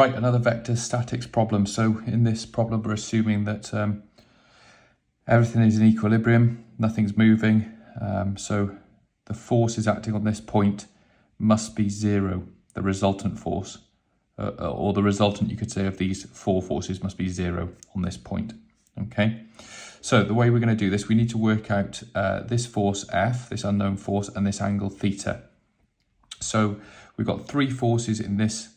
Right, another vector statics problem. So in this problem, we're assuming that everything is in equilibrium, nothing's moving. So the forces acting on this point must be zero. The resultant force, or the resultant, you could say, of these four forces must be zero on this point. Okay. So the way we're going to do this, we need to work out this force F, this unknown force, and this angle theta. So we've got three forces in this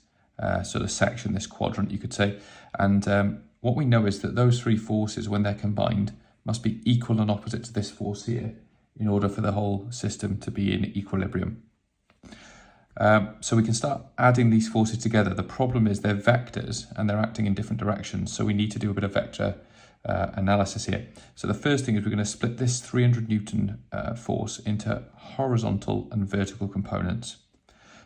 sort of section, this quadrant, you could say. And what we know is that those three forces, when they're combined, must be equal and opposite to this force here in order for the whole system to be in equilibrium. So we can start adding these forces together. The problem is they're vectors and they're acting in different directions. So we need to do a bit of vector analysis here. So the first thing is we're going to split this 300 Newton force into horizontal and vertical components.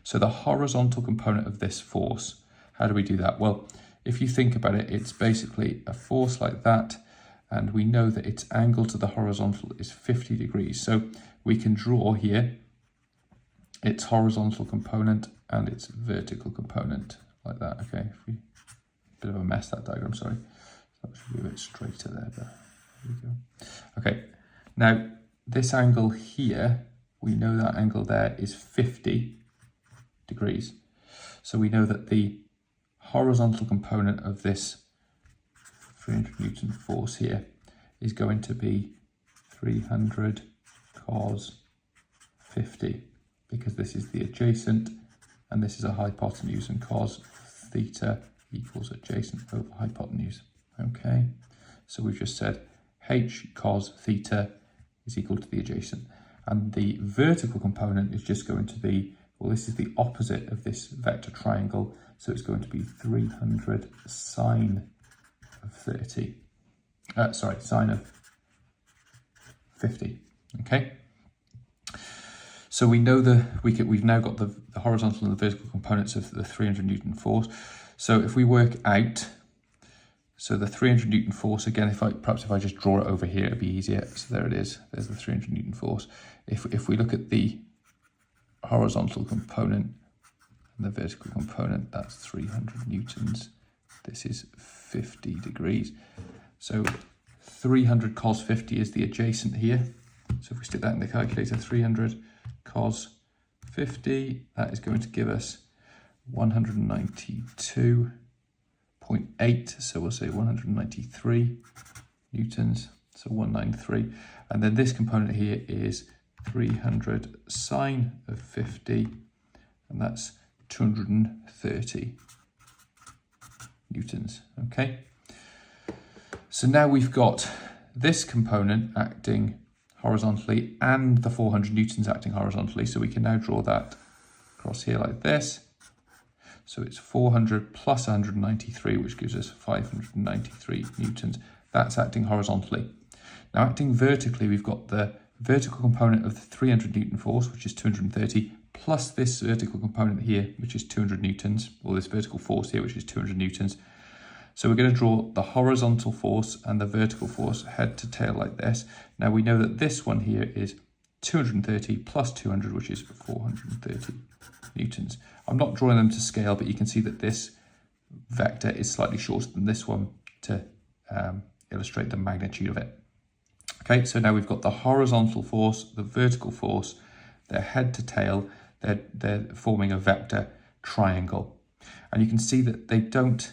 So the horizontal component of this force, how do we do that? Well, if you think about it, it's basically a force like that, and we know that its angle to the horizontal is 50 degrees. So we can draw here its horizontal component and its vertical component like that. Okay, bit of a mess, that diagram, sorry. That should be a bit straighter there, but there we go. Okay, now this angle here, we know that angle there is 50 degrees. So we know that the horizontal component of this 300 Newton force here is going to be 300 cos 50, because this is the adjacent and this is a hypotenuse, and cos theta equals adjacent over hypotenuse. Okay, so we've just said h cos theta is equal to the adjacent, and the vertical component is just going to be, well, this is the opposite of this vector triangle, so it's going to be 300 sine of 30. Sine of 50. Okay. So we know we've now got the horizontal and the vertical components of the 300 Newton force. So if we work out, so the 300 Newton force, again, perhaps if I just draw it over here, it'd be easier. So there it is. There's the 300 Newton force. If we look at the horizontal component and the vertical component, that's 300 newtons. This is 50 degrees. So 300 cos 50 is the adjacent here. So if we stick that in the calculator, 300 cos 50, that is going to give us 192.8. So we'll say 193 newtons. So 193. And then this component here is 300 sine of 50, and that's 230 newtons. Okay, so now we've got this component acting horizontally and the 400 newtons acting horizontally, so we can now draw that across here like this. So it's 400 plus 193, which gives us 593 newtons. That's acting horizontally. Now acting vertically, we've got the vertical component of the 300 Newton force, which is 230, plus this vertical component here, which is 200 newtons, or this vertical force here, which is 200 newtons. So we're going to draw the horizontal force and the vertical force head to tail like this. Now we know that this one here is 230 plus 200, which is 430 newtons. I'm not drawing them to scale, but you can see that this vector is slightly shorter than this one to illustrate the magnitude of it. Okay, so now we've got the horizontal force, the vertical force, they're head to tail, they're forming a vector triangle. And you can see that they don't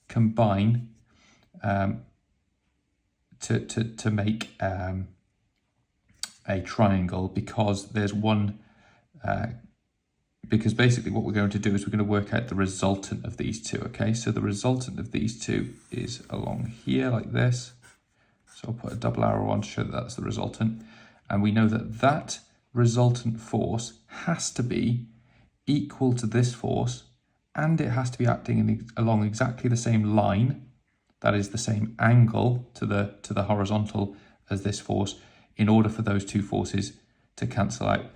combine to make a triangle, because there's one, because basically what we're going to do is we're going to work out the resultant of these two, okay? So the resultant of these two is along here like this. So I'll put a double arrow on to show that that's the resultant. And we know that that resultant force has to be equal to this force, and it has to be acting along exactly the same line, that is the same angle to the horizontal as this force, in order for those two forces to cancel out.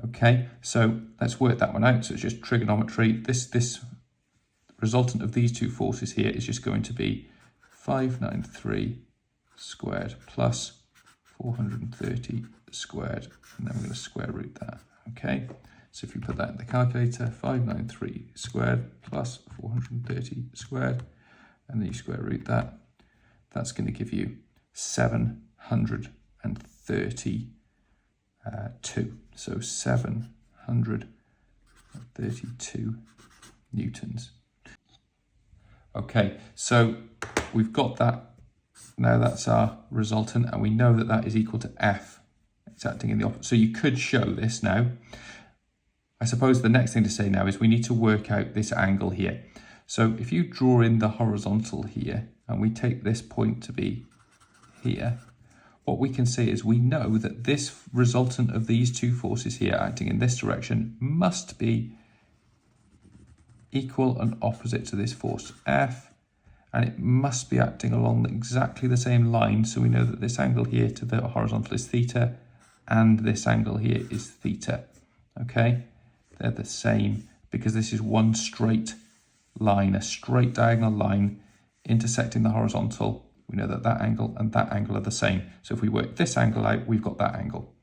Okay, so let's work that one out. So it's just trigonometry. This resultant of these two forces here is just going to be 593 squared plus 430 squared, and then we're going to square root that. Okay, So if you put that in the calculator, 593 squared plus 430 squared, and then you square root that, that's going to give you 732. So 732 newtons. Okay, so we've got that. Now that's our resultant, and we know that that is equal to F. It's acting in the opposite. So you could show this now. I suppose the next thing to say now is we need to work out this angle here. So if you draw in the horizontal here, and we take this point to be here, what we can say is we know that this resultant of these two forces here acting in this direction must be equal and opposite to this force F, and it must be acting along exactly the same line. So we know that this angle here to the horizontal is theta, and this angle here is theta. Okay, they're the same because this is one straight line, a straight diagonal line intersecting the horizontal. We know that that angle and that angle are the same. So if we work this angle out, we've got that angle.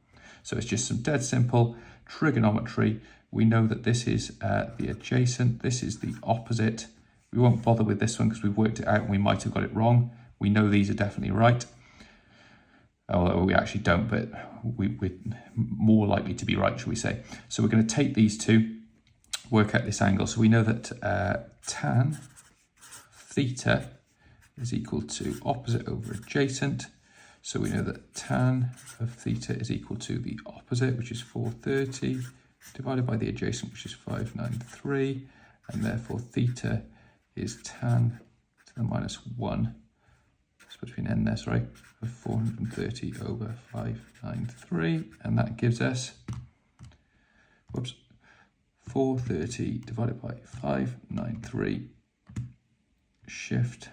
So it's just some dead simple trigonometry. We know that this is the adjacent, this is the opposite. We won't bother with this one because we've worked it out and we might have got it wrong. We know these are definitely right. Although we actually don't, but we're more likely to be right, shall we say. So we're going to take these two, work out this angle. So we know that tan theta is equal to opposite over adjacent. So we know that tan of theta is equal to the opposite, which is 430, divided by the adjacent, which is 593. And therefore theta is tan to the minus 1. It's between n there, sorry, of 430 over 593. And that gives us, 430 divided by 593, shift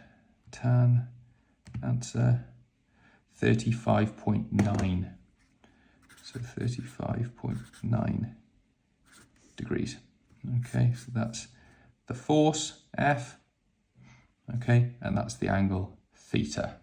tan, answer 35.9. So 35.9 degrees. Okay, so that's the force F, okay, and that's the angle theta.